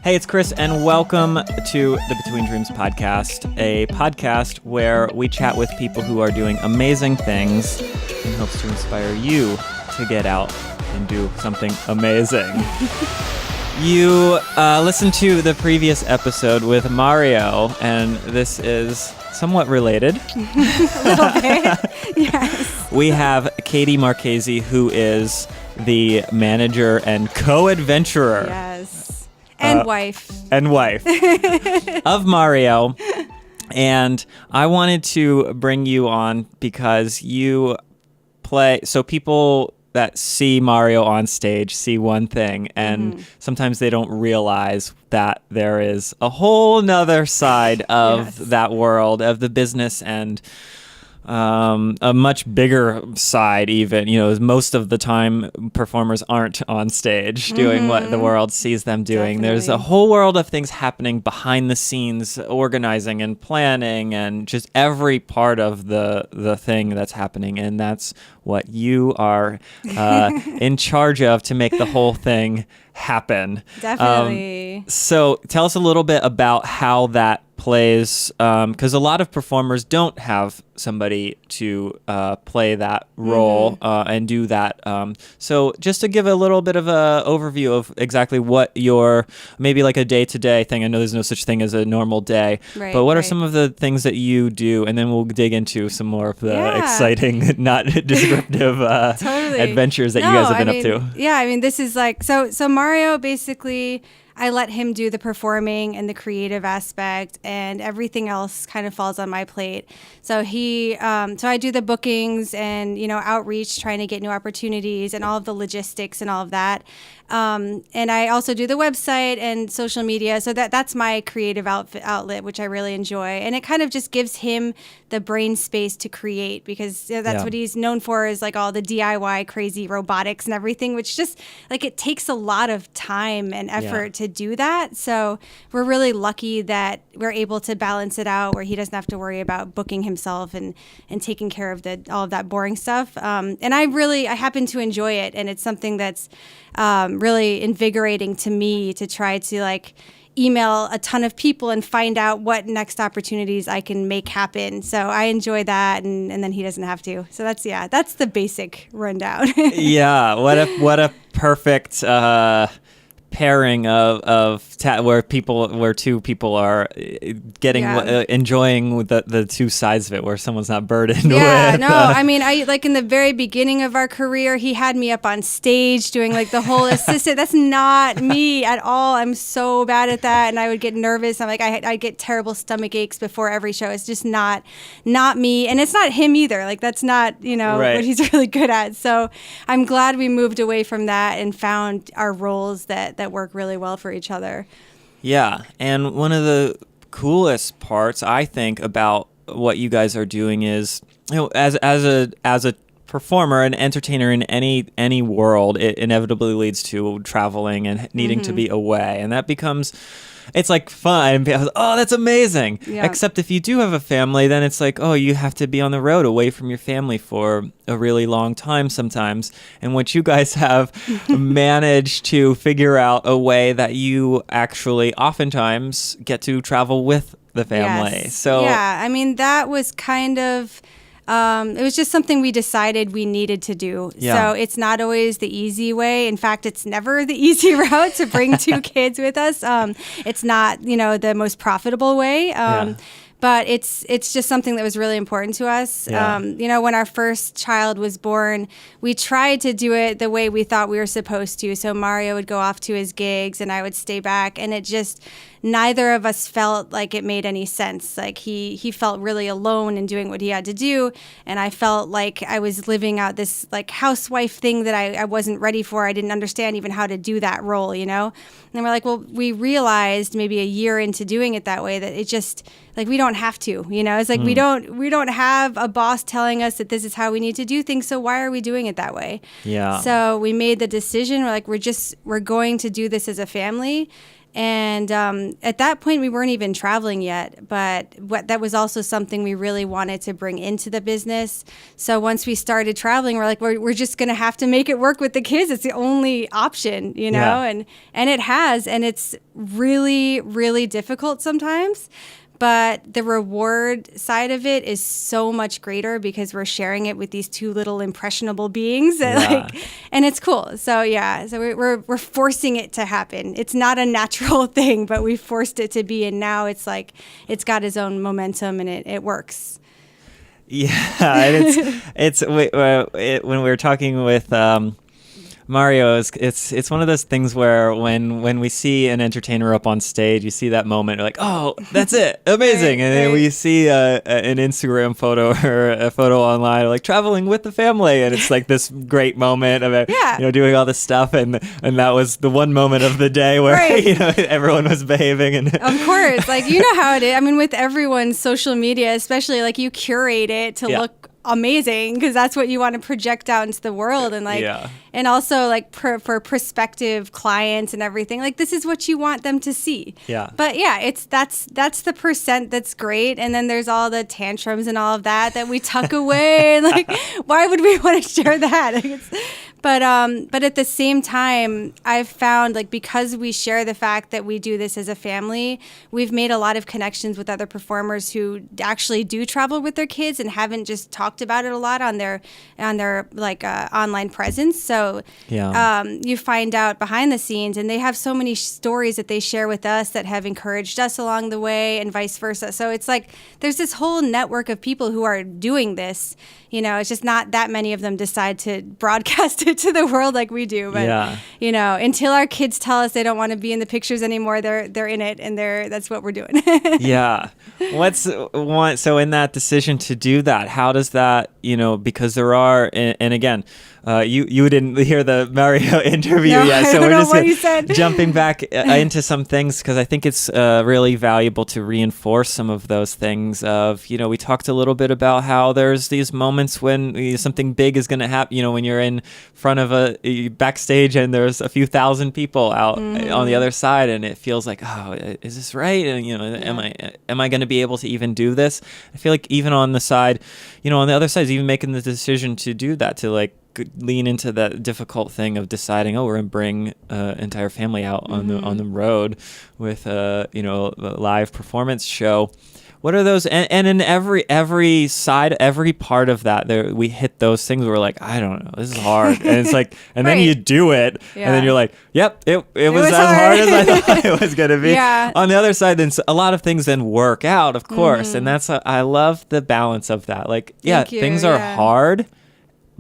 Hey, it's Chris, and welcome to the Between Dreams podcast, a podcast where we chat with people who are doing amazing things in hopes to inspire you to get out and do something amazing. You listened to the previous episode with Mario, and this is somewhat related. A little bit, yes. We have Katie Marchese, who is the manager and co-adventurer. Yes. And wife. And wife of Mario. And I wanted to bring you on because you play, so people that see Mario on stage see one thing, and sometimes they don't realize that there is a whole nother side of that world, of the business, and a much bigger side even. You know, most of the time performers aren't on stage doing what the world sees them doing. Definitely. There's a whole world of things happening behind the scenes, organizing and planning and just every part of the thing that's happening, and that's what you are in charge of to make the whole thing happen. Definitely. So tell us a little bit about how that plays, because a lot of performers don't have somebody to play that role and do that. So just to give a little bit of a overview of exactly what your, maybe like a day-to-day thing. I know there's no such thing as a normal day, but what are some of the things that you do? And then we'll dig into some more of the exciting, not descriptive adventures that you guys have been up to. Yeah, I mean, this is like, so Mario basically, I let him do the performing and the creative aspect, and everything else kind of falls on my plate. So so I do the bookings and, outreach, trying to get new opportunities and all of the logistics and all of that. And I also do the website and social media. So that's my creative outlet, which I really enjoy. And it kind of just gives him the brain space to create, because that's what he's known for, is like all the DIY crazy robotics and everything, which just like it takes a lot of time and effort to do that. So we're really lucky that we're able to balance it out where he doesn't have to worry about booking himself and taking care of all of that boring stuff. And I happen to enjoy it. And it's something that's really invigorating to me to try to like email a ton of people and find out what next opportunities I can make happen. So I enjoy that, and then he doesn't have to. So that's the basic rundown. Yeah, what a perfect pairing where two people are getting enjoying the two sides of it, where someone's not burdened with. I mean, I like in the very beginning of our career, he had me up on stage doing like the whole assistant. That's not me at all. I'm so bad at that, and I would get nervous. I'm like, I'd get terrible stomach aches before every show. It's just not me, and it's not him either. Like that's not what he's really good at. So I'm glad we moved away from that and found our roles that work really well for each other. Yeah, and one of the coolest parts, I think, about what you guys are doing is, as a performer, an entertainer in any world, it inevitably leads to traveling and needing to be away, and that becomes, it's like fun. Oh, that's amazing. Yeah. Except if you do have a family, then it's like, oh, you have to be on the road away from your family for a really long time sometimes. And what you guys have managed to figure out a way that you actually oftentimes get to travel with the family. Yes. So yeah, I mean, that was kind of, it was just something we decided we needed to do. Yeah. So it's not always the easy way. In fact, it's never the easy route to bring two kids with us. It's not, the most profitable way. But it's just something that was really important to us. Yeah. When our first child was born, we tried to do it the way we thought we were supposed to. So Mario would go off to his gigs and I would stay back, and it just, neither of us felt like it made any sense. Like he felt really alone in doing what he had to do, and I felt like I was living out this like housewife thing that I wasn't ready for. I didn't understand even how to do that role, And we're like, well, we realized maybe a year into doing it that way that it just, like, we don't have to, It's like we don't have a boss telling us that this is how we need to do things, so why are we doing it that way? Yeah. So we made the decision, we're like, we're going to do this as a family. And at that point, we weren't even traveling yet, but that was also something we really wanted to bring into the business. So once we started traveling, we're like, we're just going to have to make it work with the kids. It's the only option, you know, and it has, and it's really, really difficult sometimes. But the reward side of it is so much greater because we're sharing it with these two little impressionable beings, and it's cool. So we're forcing it to happen. It's not a natural thing, but we forced it to be, and now it's like it's got its own momentum and it works. Yeah, and it's when we were talking with Mario, it's one of those things where when we see an entertainer up on stage, you see that moment, you're like, oh, that's it, amazing. And then we see an Instagram photo or a photo online, like traveling with the family, and it's like this great moment of doing all this stuff, and that was the one moment of the day where everyone was behaving. And of course, like you know how it is. I mean, with everyone's social media, especially, like you curate it to look amazing because that's what you want to project out into the world, and and also like for prospective clients and everything, like this is what you want them to see. But that's the percent that's great, and then there's all the tantrums and all of that we tuck away. Like why would we want to share that? But at the same time, I've found, like, because we share the fact that we do this as a family, we've made a lot of connections with other performers who actually do travel with their kids and haven't just talked about it a lot on their like online presence. So you find out behind the scenes, and they have so many stories that they share with us that have encouraged us along the way, and vice versa. So it's like there's this whole network of people who are doing this. You know, it's just not that many of them decide to broadcast it to the world like we do. But you know, until our kids tell us they don't want to be in the pictures anymore, they're in it, and that's what we're doing. So in that decision to do that, how does that, because there are, and again, you didn't hear the Mario interview yet, so we're just jumping back into some things, because I think it's really valuable to reinforce some of those things of, we talked a little bit about how there's these moments when something big is going to happen, when you're in front of a backstage and there's a few thousand people out on the other side, and it feels like, oh, is this right? And, am I going to be able to even do this? I feel like even on the side, on the other side is even making the decision to do that, to like lean into that difficult thing of deciding, we're going to bring entire family out on the road with a live performance show. What are those? And in every side, every part of that, we hit those things where we're like, I don't know, this is hard. And it's like, and then you do it, and then you're like, yep, it was as hard as I thought it was going to be. On the other side, then a lot of things then work out, of course. And I love the balance of that. Like, things are hard,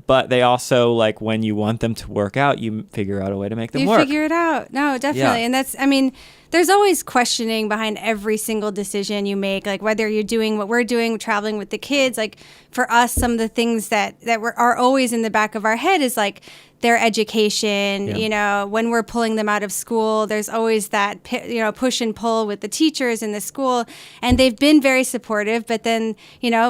but they also, like, when you want them to work out, you figure out a way to make them work. You figure it out. No, definitely. And there's always questioning behind every single decision you make, like whether you're doing what we're doing, traveling with the kids. Like for us, some of the things that are always in the back of our head is like their education. When we're pulling them out of school, there's always that push and pull with the teachers in the school, and they've been very supportive. But then,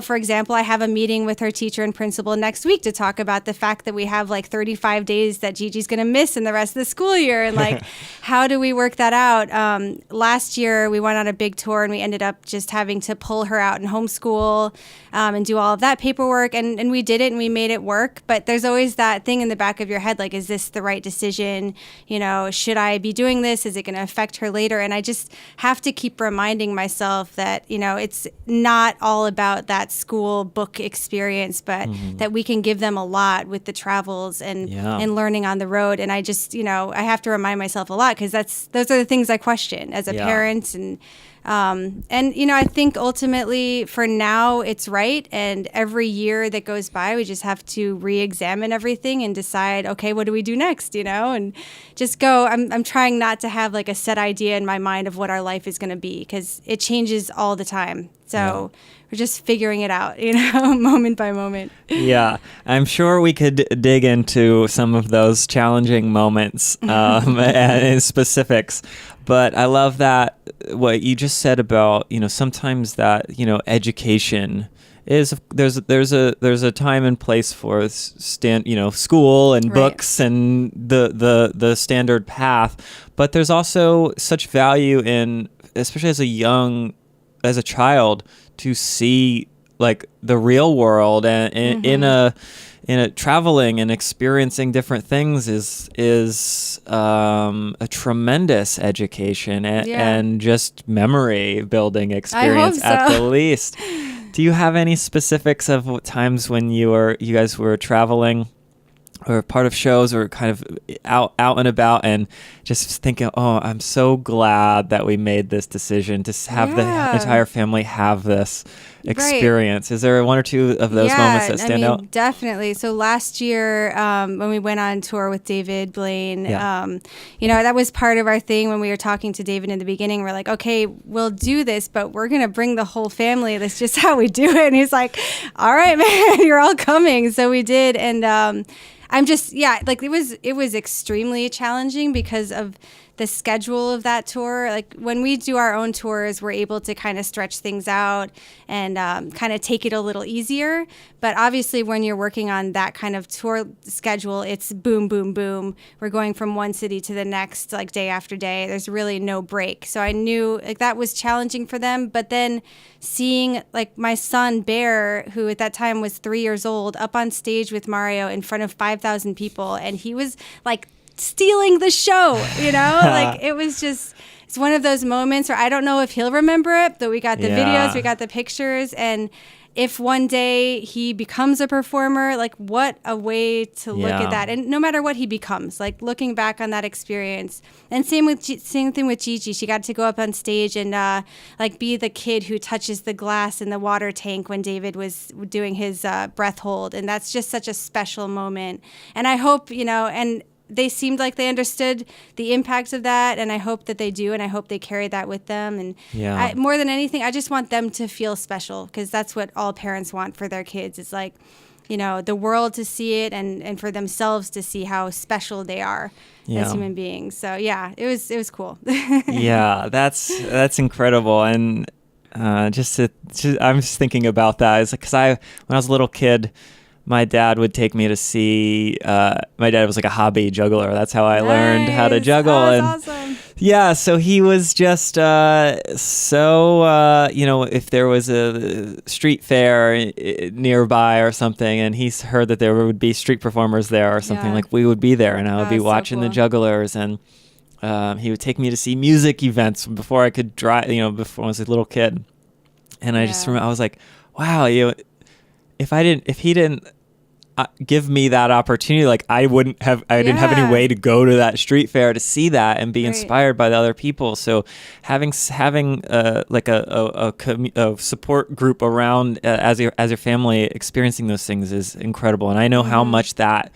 for example, I have a meeting with her teacher and principal next week to talk about the fact that we have like 35 days that Gigi's going to miss in the rest of the school year, and like how do we work that out? Last year we went on a big tour, and we ended up just having to pull her out and homeschool and do all of that paperwork, and we did it, and we made it work. But there's always that thing in the back of your head, like, is this the right decision? Should I be doing this? Is it going to affect her later? And I just have to keep reminding myself that, it's not all about that school book experience, but that we can give them a lot with the travels and learning on the road. And I just, I have to remind myself a lot, because those are the things I question as a parent. And I think ultimately for now it's right. And every year that goes by, we just have to re-examine everything and decide, okay, what do we do next? And just go. I'm trying not to have like a set idea in my mind of what our life is going to be, because it changes all the time. So we're just figuring it out, moment by moment. Yeah, I'm sure we could dig into some of those challenging moments and specifics. But I love that what you just said about, sometimes that, education is there's a time and place for school and Right. books and the standard path, but there's also such value in, especially as a child, to see like the real world, and in a traveling and experiencing different things is a tremendous education and just memory building experience so. at the least. Do you have any specifics of what times when you guys were traveling or part of shows or kind of out and about and just thinking, oh, I'm so glad that we made this decision to have the entire family have this experience? Right. Is there one or two of those moments that stand out? Definitely. So last year, when we went on tour with David Blaine, that was part of our thing when we were talking to David in the beginning. We're like, okay, we'll do this, but we're going to bring the whole family. That's just how we do it. And he's like, all right, man, you're all coming. So we did. And, I'm just, it was extremely challenging because of the schedule of that tour. Like when we do our own tours, we're able to kind of stretch things out and kind of take it a little easier. But obviously when you're working on that kind of tour schedule, it's boom, boom, boom. We're going from one city to the next, like day after day. There's really no break. So I knew like that was challenging for them. But then seeing like my son Bear, who at that time was 3 years old, up on stage with Mario in front of 5,000 people, and he was like stealing the show, like it was just, it's one of those moments where I don't know if he'll remember it, but we got the videos, we got the pictures, and if one day he becomes a performer, like what a way to look at that. And no matter what he becomes, like looking back on that experience. And same thing with Gigi. She got to go up on stage and like be the kid who touches the glass in the water tank when David was doing his breath hold. And that's just such a special moment. And I hope, and they seemed like they understood the impact of that, and I hope that they do, and I hope they carry that with them. And more than anything, I just want them to feel special, because that's what all parents want for their kids. It's like, the world to see it, and for themselves to see how special they are as human beings. So it was cool. Yeah, that's incredible. And I'm just thinking about that. It's like, because when I was a little kid, my dad would take me to see, my dad was like a hobby juggler. That's how I learned how to juggle. Oh, and awesome. Yeah, so he was just if there was a street fair nearby or something, and he heard that there would be street performers there or something, like we would be there, and I would be watching the jugglers, and he would take me to see music events before I could drive, before I was a little kid. And I just remember, I was like, wow, if he didn't give me that opportunity, like I didn't have any way to go to that street fair to see that and be inspired by the other people. So having like a support group around as your family experiencing those things is incredible. And I know how much that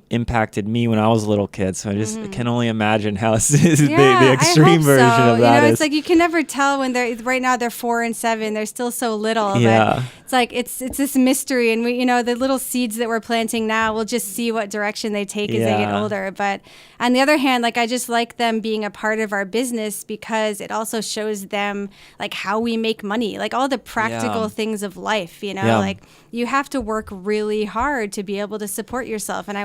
impacted me when I was a little kid. So I just can only imagine how the extreme version of that is. It's like you can never tell when right now they're 4 and 7. They're still so little. Yeah. But it's like it's this mystery, and we, the little seeds that we're planting now, we'll just see what direction they take as they get older. But on the other hand, like I just like them being a part of our business, because it also shows them like how we make money, like all the practical things of life, like you have to work really hard to be able to support yourself. And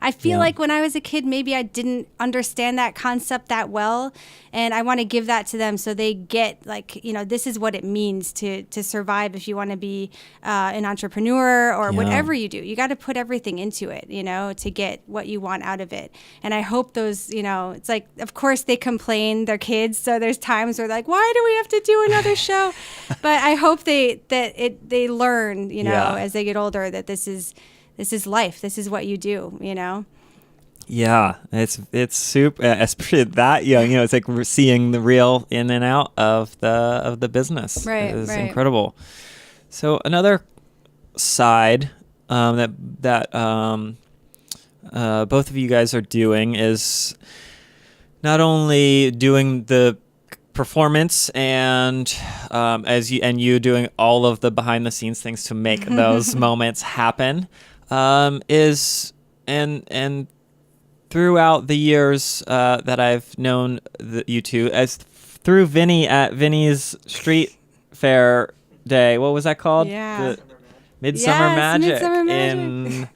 I feel like when I was a kid, maybe I didn't understand that concept that well. And I want to give that to them so they get like, this is what it means to survive if you want to be an entrepreneur or whatever you do. You got to put everything into it, to get what you want out of it. And I hope those, it's like, of course they complain, they're kids. So there's times where they're like, why do we have to do another show? But I hope they learn, as they get older, that this is life. This is what you do, Yeah, it's super, especially that young. It's like we're seeing the real in and out of the business. Right, it's incredible. So another side that both of you guys are doing is not only doing the performance and you doing all of the behind the scenes things to make those moments happen, is and throughout the years that I've known you two, as through Vinny at Vinny's street fair day. What was that called? Yeah. The Midsummer Yes, Magic Midsummer Magic. in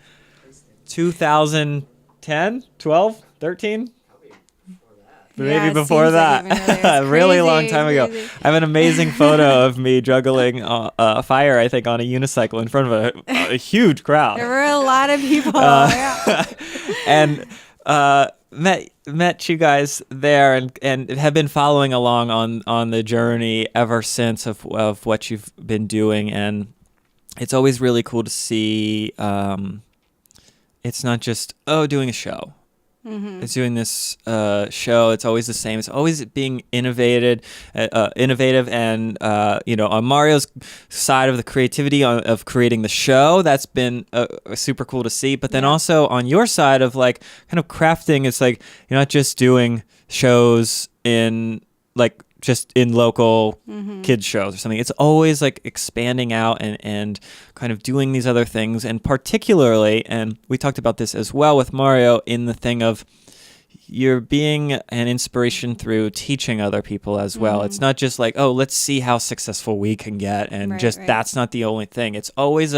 2010, 12, 13? Maybe Yeah, before seems like that. even earlier. It's A really long crazy, time ago. crazy. I have an amazing photo of me juggling a fire, I think, on a unicycle in front of a huge crowd. There were a lot of people. Yeah. And met you guys there and have been following along on the journey ever since of what you've been doing. And it's always really cool to see it's not just, doing a show. Mm-hmm. It's doing this show. It's always the same. It's always being innovative, and on Mario's side of the creativity of creating the show, that's been super cool to see. But then also on your side of like kind of crafting, it's like you're not just doing shows in like just in local kids shows or something. It's always like expanding out and kind of doing these other things. And particularly, and we talked about this as well with Mario, in the thing of you're being an inspiration through teaching other people as well. It's not just like, let's see how successful we can get. And that's not the only thing. It's always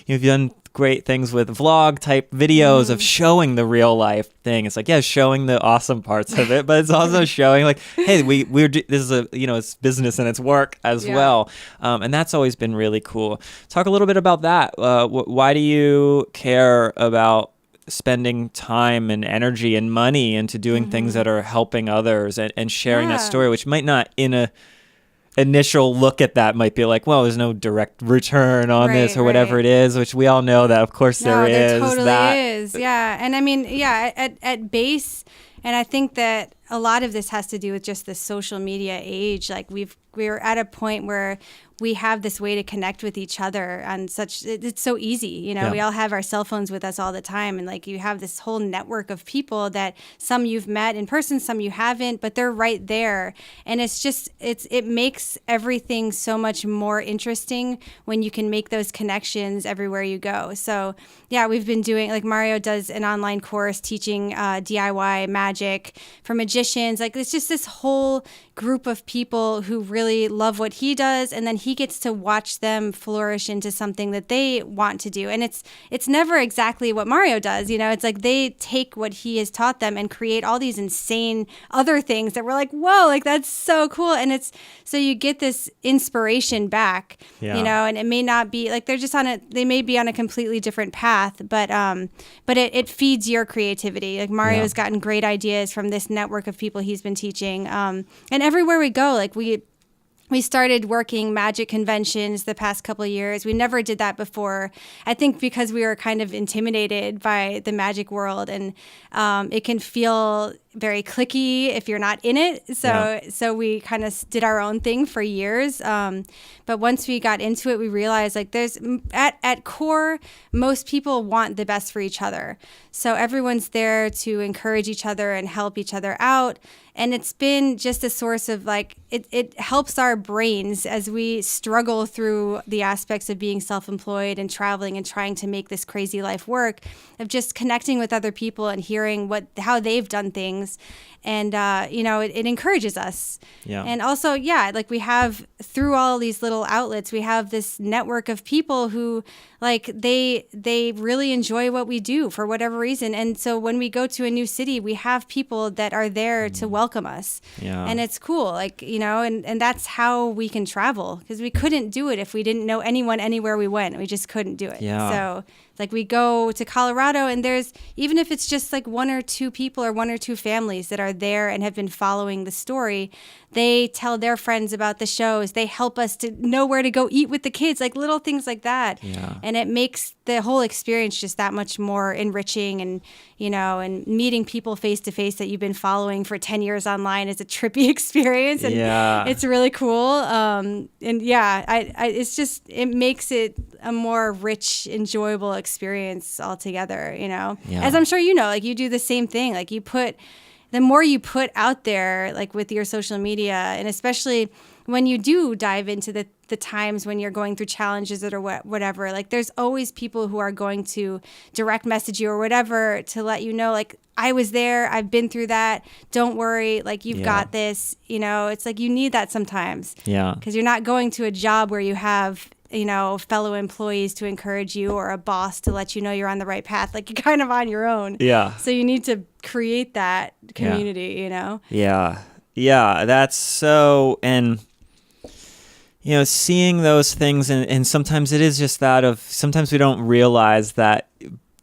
you've done great things with vlog type videos of showing the real life thing. It's like, showing the awesome parts of it, but it's also showing like, hey, this is it's business and it's work as well. And that's always been really cool. Talk a little bit about that. Why do you care about spending time and energy and money into doing things that are helping others and sharing that story, which might not in a initial look at that might be like, well, there's no direct return on this or whatever it is, which we all know that of course there is. There totally is. Yeah. And I mean, at base, and I think that a lot of this has to do with just the social media age. Like we're at a point where we have this way to connect with each other and it's so easy. We all have our cell phones with us all the time. And like you have this whole network of people that some you've met in person, some you haven't, but they're right there. And it makes everything so much more interesting when you can make those connections everywhere you go. So yeah, we've been doing, like Mario does an online course teaching DIY magic for magicians. Like it's just this whole group of people who really love what he does, and then he gets to watch them flourish into something that they want to do. And it's never exactly what Mario does, it's like they take what he has taught them and create all these insane other things that we're like, whoa, like that's so cool. And it's so you get this inspiration back, and it may not be like they may be on a completely different path, but it feeds your creativity. Like Mario's gotten great ideas from this network of people he's been teaching, and everywhere we go, like we started working magic conventions the past couple of years. We never did that before. I think because we were kind of intimidated by the magic world, and it can feel very cliquey if you're not in it. So we kind of did our own thing for years. But once we got into it, we realized like there's at core, most people want the best for each other. So everyone's there to encourage each other and help each other out. And it's been just a source of like, it helps our brains as we struggle through the aspects of being self-employed and traveling and trying to make this crazy life work, of just connecting with other people and hearing how they've done things. And, it encourages us. Yeah. And also, like we have, through all these little outlets, we have this network of people who like they really enjoy what we do for whatever reason. And so when we go to a new city, we have people that are there to welcome us. Yeah. And it's cool. Like, and that's how we can travel, because we couldn't do it if we didn't know anyone anywhere we went. We just couldn't do it. Yeah. So like we go to Colorado, and there's, even if it's just like one or two people or one or two families that are there and have been following the story, they tell their friends about the shows. They help us to know where to go eat with the kids, like little things like that. Yeah. And it makes the whole experience just that much more enriching. And, and meeting people face to face that you've been following for 10 years online is a trippy experience. And it's really cool. It's just, it makes it a more rich, enjoyable experience altogether, As I'm sure like you do the same thing. Like you put the more you put out there, like with your social media, and especially when you do dive into the times when you're going through challenges or whatever, like there's always people who are going to direct message you or whatever to let you know, like, I was there, I've been through that, don't worry, like you've got this, you know. It's like you need that sometimes. Yeah. Because you're not going to a job where you have, you know, fellow employees to encourage you or a boss to let you know you're on the right path. Like you're kind of on your own. Yeah. So you need to create that community, you know? Yeah. Yeah. That's so, and you know, seeing those things, and sometimes it is just that of, sometimes we don't realize that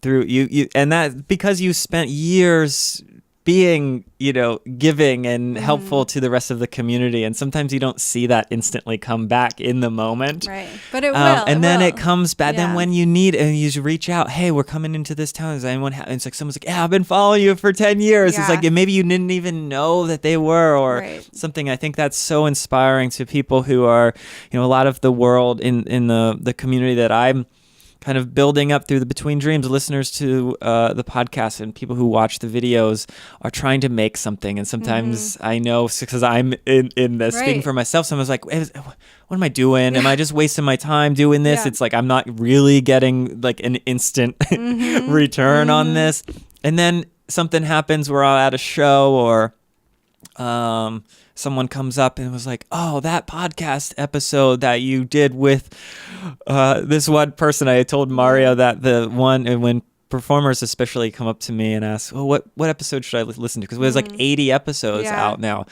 through you and that because you spent years being, you know, giving and helpful to the rest of the community, and sometimes you don't see that instantly come back in the moment, right? But it will, and then will. it comes back. Then when you need, and you reach out, hey, we're coming into this town. Does anyone have? And it's like someone's like, yeah, I've been following you for 10 years. It's like maybe you didn't even know that they were, or something. I think that's so inspiring to people who are, you know, a lot of the world in the community that I'm kind of building up through the Between Dreams, listeners to the podcast and people who watch the videos are trying to make something. And sometimes I know, because I'm in this, speaking for myself, someone's like, what am I doing? Am I just wasting my time doing this? It's like, I'm not really getting like an instant return on this. And then something happens where I'm at a show, or someone comes up and was like, oh, that podcast episode that you did with this one person. I told Mario that the one, and when performers especially come up to me and ask, well, what episode should I listen to? Because there's like 80 episodes out now.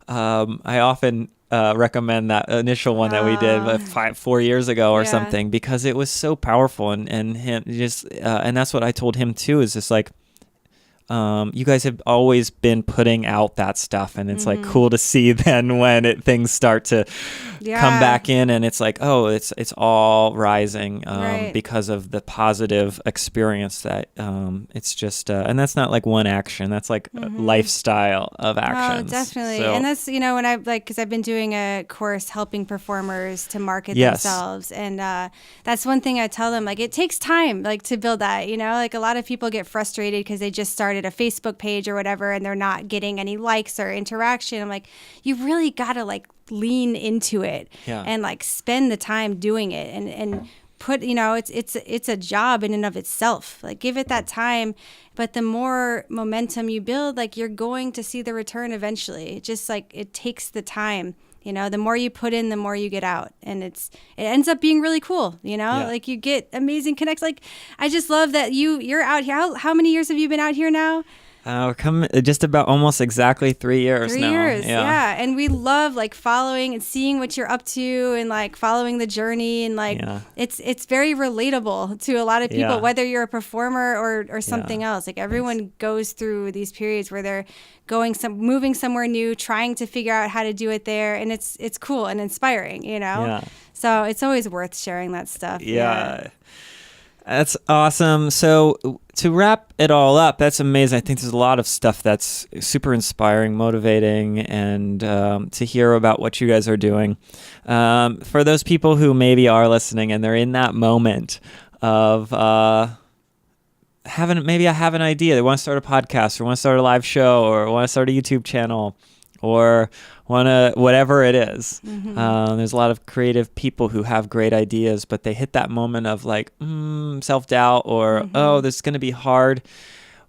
I often recommend that initial one that we did 4 years ago or something, because it was so powerful, and him just and that's what I told him too, is just like, you guys have always been putting out that stuff, and it's like cool to see then when things start to come back in, and it's like, oh, it's all rising because of the positive experience that it's just and that's not like one action, that's like a lifestyle of actions. Oh, definitely. So, and that's, you know, when I because I've been doing a course helping performers to market themselves, and that's one thing I tell them, like, it takes time, like, to build that, you know, like a lot of people get frustrated because they just started a Facebook page or whatever and they're not getting any likes or interaction. I'm like, you really gotta like lean into it and like spend the time doing it, and put, you know, it's a job in and of itself. Like, give it that time, but the more momentum you build, like, you're going to see the return eventually. It just like, it takes the time. You know, the more you put in, the more you get out, and it ends up being really cool. You know, like you get amazing connects. Like, I just love that you're out here. How many years have you been out here now? We're coming just about almost exactly 3 years now. 3 years, and we love like following and seeing what you're up to, and like following the journey, and like it's very relatable to a lot of people, whether you're a performer or something else. Like, everyone goes through these periods where they're moving somewhere new, trying to figure out how to do it there, and it's cool and inspiring, you know. So it's always worth sharing that stuff. That's awesome. So to wrap it all up, that's amazing. I think there's a lot of stuff that's super inspiring, motivating, and to hear about what you guys are doing. For those people who maybe are listening and they're in that moment of maybe I have an idea. They want to start a podcast, or want to start a live show, or want to start a YouTube channel, or want to, whatever it is. There's a lot of creative people who have great ideas, but they hit that moment of like self-doubt, or oh, this is going to be hard.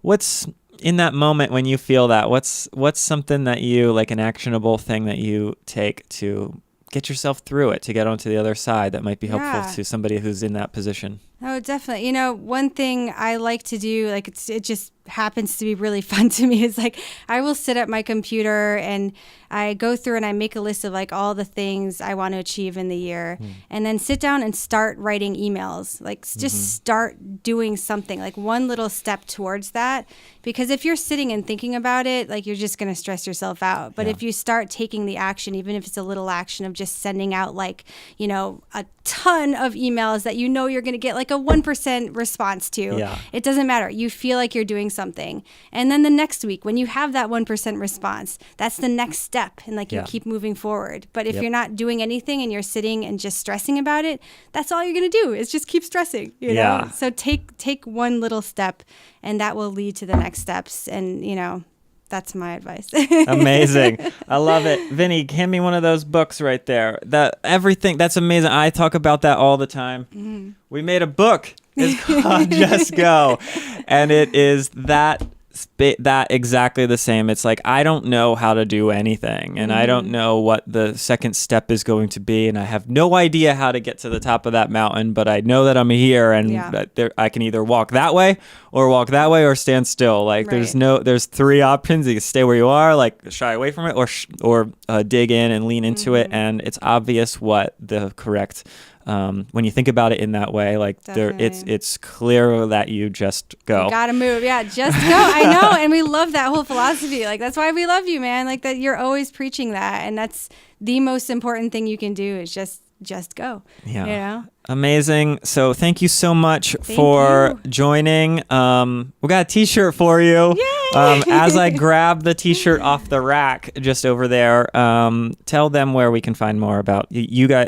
What's in that moment when you feel that? What's something that you, like, an actionable thing that you take to get yourself through it, to get onto the other side, that might be helpful to somebody who's in that position? Oh, definitely. You know, one thing I like to do, like, it just happens to be really fun to me, is like, I will sit at my computer and I go through and I make a list of like all the things I want to achieve in the year, and then sit down and start writing emails. Like, just start doing something, like one little step towards that. Because if you're sitting and thinking about it, like, you're just going to stress yourself out. But if you start taking the action, even if it's a little action of just sending out, like, you know, a ton of emails that you know you're going to get like a 1% response to, it doesn't matter. You feel like you're doing something. And then the next week, when you have that 1% response, that's the next step. And like, you keep moving forward. But if you're not doing anything and you're sitting and just stressing about it, that's all you're going to do, is just keep stressing, you know? So take one little step, and that will lead to the next steps. And, you know, that's my advice. Amazing. I love it. Vinny, hand me one of those books right there. Everything, that's amazing. I talk about that all the time. Mm-hmm. We made a book. It's called Just Go. And it is that exactly the same. It's like, I don't know how to do anything, and I don't know what the second step is going to be, and I have no idea how to get to the top of that mountain, but I know that I'm here, and that I can either walk that way or stand still. Like there's three options. You can stay where you are, like shy away from it, or dig in and lean into it, and it's obvious what the correct when you think about it in that way, like it's clear that you just go. You gotta move, just go. I know, and we love that whole philosophy. Like that's why we love you, man. Like that you're always preaching that, and that's the most important thing you can do is just go. Yeah, you know? Amazing. So thank you so much for joining. We got a T-shirt for you. Yay! As I grab the T-shirt off the rack just over there, tell them where we can find more about you guys.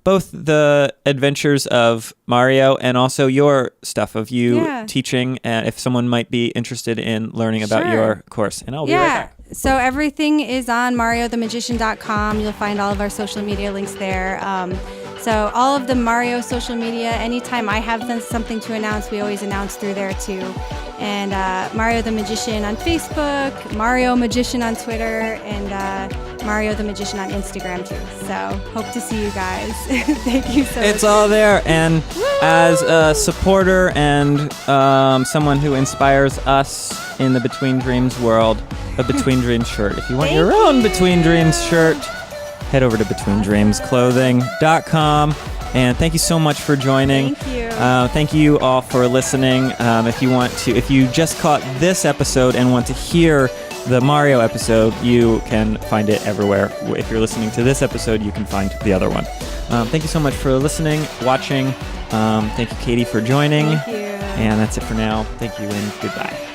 Both the adventures of Mario and also your stuff of you teaching, and if someone might be interested in learning about your course. And I'll be right back. So everything is on MarioTheMagician.com. You'll find all of our social media links there. So all of the Mario social media, anytime I have something to announce, we always announce through there too. And Mario the Magician on Facebook, Mario Magician on Twitter, and Mario the Magician on Instagram too. So hope to see you guys. Thank you so much. It's all there. And as a supporter and someone who inspires us in the Between Dreams world, a Between Dreams shirt. If you want your own Between Dreams shirt, head over to BetweenDreamsClothing.com. And thank you so much for joining. Thank you. Thank you all for listening. If you just caught this episode and want to hear the Mario episode, you can find it everywhere. If you're listening to this episode, you can find the other one. Thank you so much for listening, watching. Thank you, Katie, for joining. Thank you. And that's it for now. Thank you and goodbye.